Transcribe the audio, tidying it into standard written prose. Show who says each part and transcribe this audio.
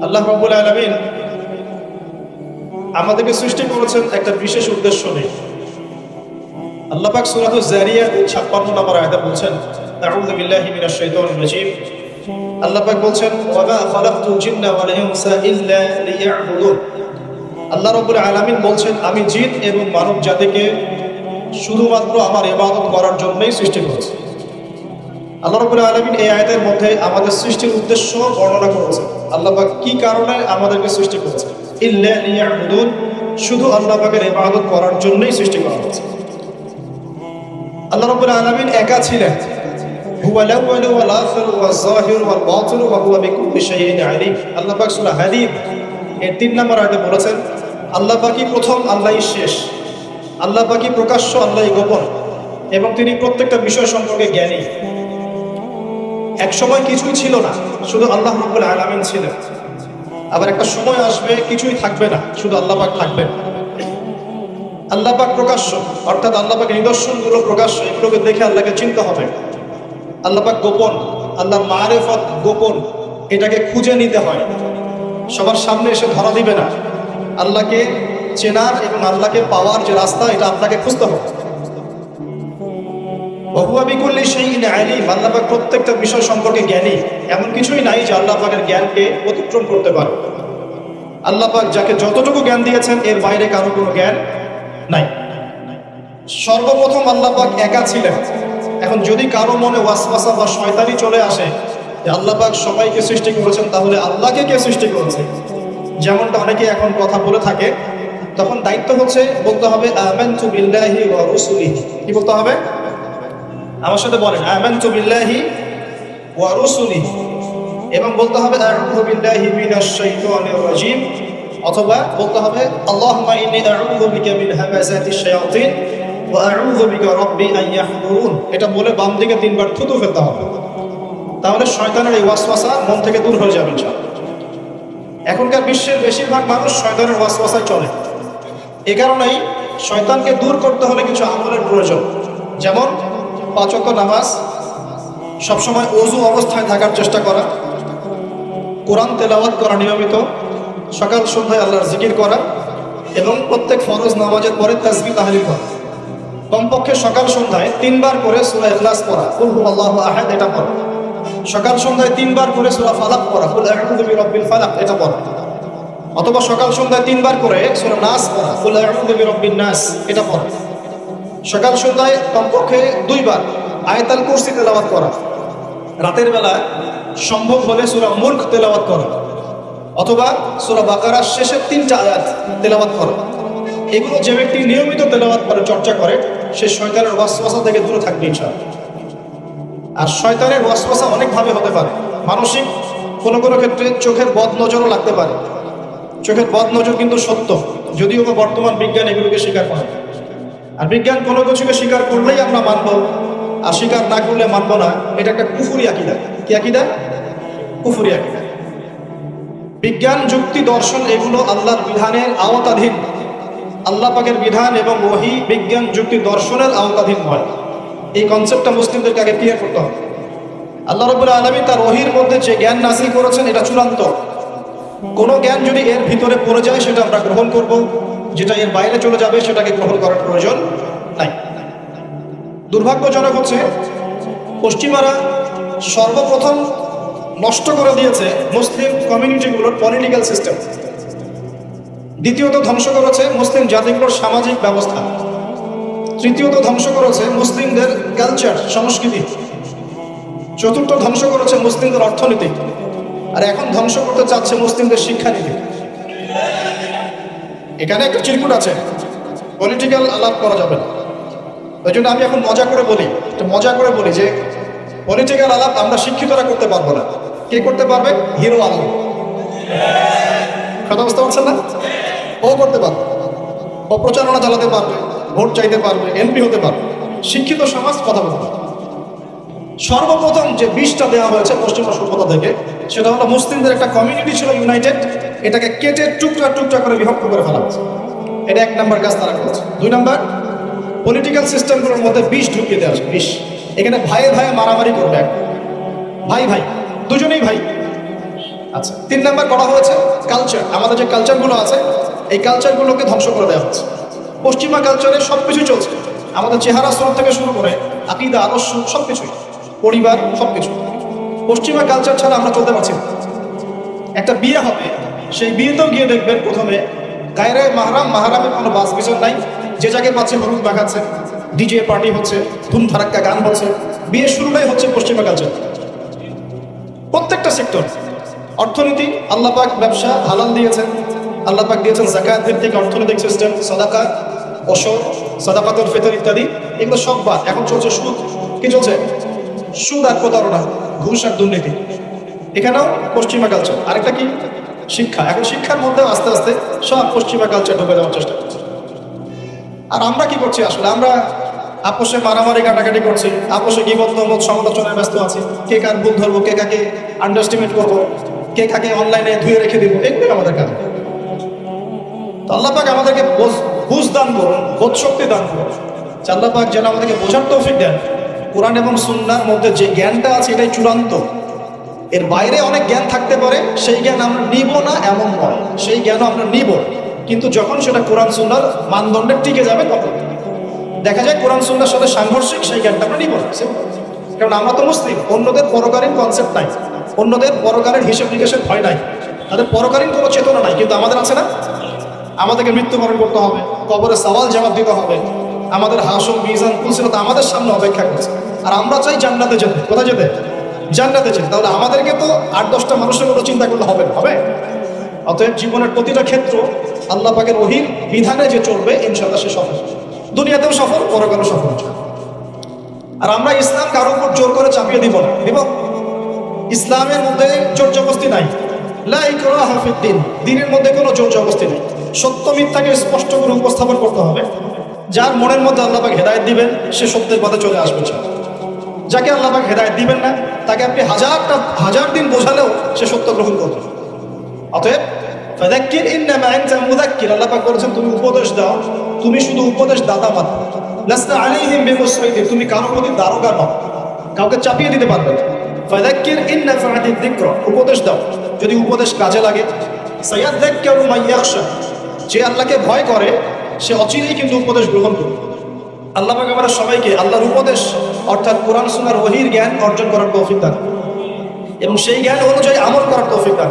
Speaker 1: আল্লাহ রাব্বুল আলামিন আমাদেরকে সৃষ্টি করেছেন একটা বিশেষ উদ্দেশ্য নেই। আল্লাহ পাক সূরাতুজ যারিয়াত 56 নম্বর আয়াতে বলছেন, আউযু বিল্লাহি মিনাশ শাইতানির রাজীম। আল্লাহ পাক বলছেন, ওয়া মা খালাকতুল জিন্না ওয়াল ইনসা ইল্লা লিয়াবুদুন। আল্লাহ রাব্বুল আলামিন বলছেন, আমি জিন এবং মানব জাতিকে শুধুমাত্র আমার ইবাদত করার জন্যই সৃষ্টি করেছি। আল্লাহ রাব্বুল আলামিন এই আয়াতের মধ্যে আমাদের সৃষ্টির উদ্দেশ্য বর্ণনা করেছেন। আল্লাহ পাক কি কারণে আমাদেরকে সৃষ্টি করেছেন, ইল্লা লিয়াবুদুন, শুধু আল্লাহ পাকের ইবাদত করার জন্যই সৃষ্টি করা হয়েছে। আল্লাহ রাব্বুল আলামিন একা ছিলেন, হুয়াল আউয়ালু ওয়াল আখিরু ওয়াজ যাহিরু ওয়াল বাতিনু ওয়া হুয়া বিকুল্লি শাইইন আলিম। আল্লাহ পাক সূরা হাদীদ এর 3 নম্বর আয়াতে বলেছেন, আল্লাহ পাকই প্রথম, আল্লাহই শেষ, আল্লাহ পাকই প্রকাশ্য, আল্লাহই গোপন, এবং তিনি প্রত্যেকটা বিষয় সম্পর্কে জ্ঞানী। এক সময় কিছুই ছিল না, শুধু আল্লাহ রাব্বুল আলামিন ছিলেন। আবার একটা সময় আসবে কিছুই থাকবে না, শুধু আল্লাহ পাক থাকবেন। আল্লাহ পাক প্রকাশ্য, অর্থাৎ আল্লাহ পাকের নিদর্শনগুলো প্রকাশ্য, এগুলোকে দেখে আল্লাহকে চিনতে হবে। আল্লাহ পাক গোপন, আল্লাহর মারিফত গোপন, এটাকে খুঁজে নিতে হয়, সবার সামনে এসে ধরা দিবে না। আল্লাহকে চেনার এবং আল্লাহকে পাওয়ার যে রাস্তা, এটা আপনাকে খুঁজতে হবে। ওয়া হুয়া বিকুল্লি শাইইন আলিম, আল্লাহ পাক প্রত্যেকটা বিষয় সম্পর্কে জ্ঞানী। এমন কিছুই নাই যে আল্লাহ পাকের জ্ঞানকে অতিক্রম করতে পারে। আল্লাহ পাক যাকে যতটুকু জ্ঞান দিয়েছেন, এর বাইরে কারো কোনো জ্ঞান নাই। সর্বপ্রথম আল্লাহ পাক একা ছিলেন। এখন যদি কারো মনে ওয়াসওয়াসা বা শয়তানি চলে আসে যে আল্লাহ পাক সবাইকে সৃষ্টি করেছেন, তাহলে আল্লাহকে কে সৃষ্টি করেছে, যেমনটা অনেকে এখন কথা বলে থাকে, তখন দায়িত্ব হচ্ছে বলতে হবে আমানতু বিল্লাহি ওয়া রাসূলিহি। কি বলতে হবে? আমার সাথে বলেন, আমানতু বিল্লাহি ওয়া রাসূলিহি, এবং বলতে হবে আউযু বিল্লাহি মিনাশ শাইতানির রাজীম, অথবা বলতে হবে আল্লাহুম্মা ইন্নী আউযু বিকা মিন হামাযাতিশ শায়াতিন ওয়া আউযু বিকা রাব্বি আন ইয়াহদুরুন। এটা বলে বাম দিকে 3 বার থুতু ফেলতে হবে, তাহলে শয়তানের এই ওয়াসওয়াসা মন থেকে দূর হয়ে যাবে ইনশাআল্লাহ। এখনকার বিশ্বের বেশিরভাগ মানুষ শয়তানের ওয়াসওয়াসায় চলে। এই কারণেই শয়তানকে দূর করতে হলে কিছু আমলের প্রয়োজন, যেমন 5 ওয়াক্ত নামাজ, সবসময় ওযু অবস্থায় থাকার চেষ্টা করা, কোরআন তেলাওয়াত করা নিয়মিত, সকাল সন্ধ্যায় আল্লাহর জিকির করা, এবং প্রত্যেক ফরজ নামাজের পরে তাসবিহ তাহলিল করা। কমপক্ষে সকাল সন্ধ্যায় 3 বার করে সূরা ইখলাস পড়া, কুল হুয়াল্লাহু আহাদ, এটা পড়া। সকাল সন্ধ্যায় 3 বার করে সূরা ফালাক পড়া, কুল আউযু বিরাব্বিল ফালাক, এটা পড়া। অথবা সকাল সন্ধ্যায় 3 বার করে সূরা নাস পড়া, কুল আউযু বিরাব্বিন নাস, এটা পড়া। সকাল সন্ধ্যায় কমপক্ষে 2 বার আয়াতুল কুরসি তেলাওয়াত করা। রাতের বেলা সম্ভব হলে সূরা মুলক তেলাওয়াত করা, অথবা সূরা বাকারার শেষের 3টা আয়াত তেলাওয়াত করা। এগুলো যে ব্যক্তি নিয়মিত তেলাওয়াত করে, চর্চা করে, সে শয়তানের ওয়াসওয়াসা থেকে দূরে থাকবে ইনশাআল্লাহ। আর শয়তানের ওয়াসওয়াসা অনেকভাবে হতে পারে। মানসিক কোনো কোনো ক্ষেত্রে চোখের বদনজরও লাগতে পারে। চোখের বদনজর কিন্তু সত্য, যদিও বা বর্তমান বিজ্ঞান এগুলোকে স্বীকার করে। আর বিজ্ঞান কোনো কিছুকে স্বীকার করলেই আমরা মানব, আর স্বীকার না করলে মানব না। এটা একটা কুফরি আকীদা। কি আকীদা? কুফরি আকীদা। বিজ্ঞান, যুক্তি, দর্শন এগুলো আল্লাহর বিধানের আওতাধীন। আল্লাহ পাকের বিধান এবং ওহী বিজ্ঞান, যুক্তি, দর্শনের আওতাধীন নয়। এই কনসেপ্টটা মুসলিমদেরকে আগে ক্লিয়ার করতে হবে। আল্লাহ রাব্বুল আলামিন তার ওহীর মধ্যে যে জ্ঞান নাযিল করেছেন, এটা চূড়ান্ত। কোনো জ্ঞান যদি এর ভিতরে পড়ে যায়, সেটা আমরা গ্রহণ করব। যেটা এর বাইরে চলে যাবে, সেটাকে গ্রহণ করার প্রয়োজন নাই। দুর্ভাগ্যজনক হচ্ছে, পশ্চিমারা সর্বপ্রথম নষ্ট করে দিয়েছে মুসলিম কমিউনিটিগুলোর পলিটিক্যাল সিস্টেম। দ্বিতীয়ত ধ্বংস করেছে মুসলিম জাতিগুলোর সামাজিক ব্যবস্থা। তৃতীয়ত ধ্বংস করেছে মুসলিমদের কালচার, সংস্কৃতি। চতুর্থ ধ্বংস করেছে মুসলিমদের অর্থনীতি। আর এখন ধ্বংস করতে চাচ্ছে মুসলিমদের শিক্ষানীতি। এখানে একটা চিরকুট আছে, পলিটিক্যাল আলাপ করা যাবে না। ওই জন্য আমি এখন মজা করে বলি যে পলিটিক্যাল আলাপ আমরা শিক্ষিতরা করতে পারবো না। কে করতে পারবে? হিরো আলম। কথা বুঝতে পারছেন না? ও করতে পারবে, ও প্রচারণা চালাতে পারবে, ভোট চাইতে পারবে, এমপি হতে পারবে। শিক্ষিত সমাজ কথা বলবে। সর্বপ্রথম যে বিষটা দেওয়া হয়েছে পশ্চিমা সভ্যতা থেকে, সেটা হলো মুসলিমদের একটা কমিউনিটি ছিল ইউনাইটেড, এটাকে কেটে টুকরা টুকরা করে বিভক্ত করে ফেলা হয়েছে। এটা 1 নম্বর কাজ তারা করেছে। 2 নম্বর, পলিটিক্যাল সিস্টেমগুলোর মধ্যে বিষ ঢুকিয়ে দেওয়া হয়েছে। বিষ, এখানে ভাইয়ে ভাইয়ে মারামারি করবে। ভাই ভাই, দুজনেই ভাই, আচ্ছা, 3 নাম্বার করা হয়েছে কালচার। আমাদের যে কালচারগুলো আছে এই কালচারগুলোকে ধ্বংস করে দেওয়া হচ্ছে। পশ্চিমা কালচারে সব কিছুই চলছে, আমাদের চেহারা স্রোত থেকে শুরু করে আকীদা, আদর্শ, সব কিছুই, পরিবার, সব কিছু। পশ্চিমা কালচার ছাড়া আমরা চলতে পারছি না। একটা বিয়ে হবে, সেই বিয়েতেও গিয়ে দেখবেন প্রথমে গায়রে মাহরাম, মাহরামের কোনো বাস বিচার নাই, যে জায়গায় পাচ্ছে হলুদ মাখাচ্ছে, ডিজে পার্টি হচ্ছে, ধুম ধারাক্কা গান হচ্ছে। বিয়ে শুরুটাই হচ্ছে পশ্চিমা কালচার। প্রত্যেকটা সেক্টর, অর্থনীতি, আল্লাহ পাক ব্যবসা হালাল দিয়েছেন, আল্লাহ পাক দিয়েছেন যাকাত ভিত্তিক অর্থনৈতিক সিস্টেম, সাদাকা, ওশর, সাদাকাতুল ফিতর ইত্যাদি, এগুলো সব বাদ। এখন চলছে সুদ। কি চলছে? সুদ আর প্রতারণা, ঘুষ আর দুর্নীতি। এখানেও পশ্চিমা কালচার। আরেকটা কি? শিক্ষা। এখন শিক্ষার মধ্যে আস্তে আস্তে সব পশ্চিমা কালচার ঢুকে দেওয়ার চেষ্টা করছে। আর আমরা কি করছি আসলে? আমরা আপোষে মারামারি কাটাকাটি করছি, আপোষে গীবত নমত সমালোচনায় ব্যস্ত আছি। কে কার ভুল ধরবো, কে কাকে আন্ডারস্টিমেট করবো, কে কাকে অনলাইনে ধুয়ে রেখে দিব, এগুলোই আমাদের কাজ। তো আল্লাহ পাক আমাদেরকে বুঝ দান করুন, বোধ শক্তি দান করুন। আল্লাহ পাক যেন আমাদেরকে বোঝার তৌফিক দেন। কোরআন এবং সুন্নাহর মধ্যে যে জ্ঞানটা আছে এটাই চূড়ান্ত। এর বাইরে অনেক জ্ঞান থাকতে পারে, সেই জ্ঞান আমরা নিব না এমন নয়, সেই জ্ঞানও আমরা নিব, কিন্তু যখন সেটা কোরআন সুন্নাহর মানদণ্ডে টিকে যাবে তখন। দেখা যায় কোরআন সুন্নাহর সাথে সাংঘর্ষিক, সেই জ্ঞানটা আমরা নিব না। কারণ আমরা তো মুসলিম, অন্যদের পরকালীন কনসেপ্ট নাই, অন্যদের পরকালের হিসেব নিকেশের ভয় নাই, তাদের পরকালীন কোনো চেতনা নাই, কিন্তু আমাদের আছে না? আমাদেরকে মৃত্যুবরণ করতে হবে, কবরে সওয়াল জবাব দিতে হবে, আমাদের হাসর মিজান পুলসিরাত আমাদের সামনে অপেক্ষা করছে। আর আমরা চাই জান্নাতে যেতে। কোথায় যেতে? জান্নাতে যেতে। তাহলে আমাদেরকে তো 8-10টা মানুষের মতো চিন্তা করলে হবে না, হবে? অতএব জীবনের প্রতিটা ক্ষেত্র আল্লাহ পাকের ওহীর বিধানে যে চলবে, ইনশাআল্লাহ সে সফল, দুনিয়াতেও সফল, পরকালেও সফল। আর আমরা ইসলাম কারো উপর জোর করে চাপিয়ে দিব না। দিব? ইসলামের মধ্যে জোর জবরদস্তি নাই। লা ইকরাহা ফিদ্দিন, দ্বীনের মধ্যে কোনো জোর জবরদস্তি নেই। সত্য মিথ্যাকে স্পষ্ট করে উপস্থাপন করতে হবে। যার মনের মধ্যে আল্লাহ পাক হেদায়েত দিবেন সে সত্যের পথে চলে আসবে। যাকে আল্লাহ পাক হেদায়েত দিবেন না, তাকে আপনি হাজার দিন বোঝালেও সে সত্য গ্রহণ করবে। অতএব ফাযাক্কির ইন্নামা আনতা মুযাক্কির, আল্লাহ পাক বলেছেন তুমি উপদেশ দাও, তুমি শুধু উপদেশ দাতা মাত্র। লাসনা আলাইহিম বিমুসাইতির, তুমি কারো প্রতি দারোগা নও, কাউকে চাপিয়ে দিতে পারবে না। ফাযাক্কির ইন্নাফাআতিদ যিকরা, উপদেশ দাও, যদি উপদেশ কাজে লাগে। সায়াযাক্কারু মান ইয়াখশা, যে আল্লাহকে ভয় করে সে অচিরেই কিন্তু উপদেশ গ্রহণ করবে। আল্লাহ পাক আমরা সবাইকে আল্লাহর উপদেশ অর্থাৎ কোরআন সুন্নাহর ওহীর জ্ঞান অর্জন করার তৌফিক দান এবং সেই জ্ঞান অনুযায়ী আমল করার তৌফিক দান।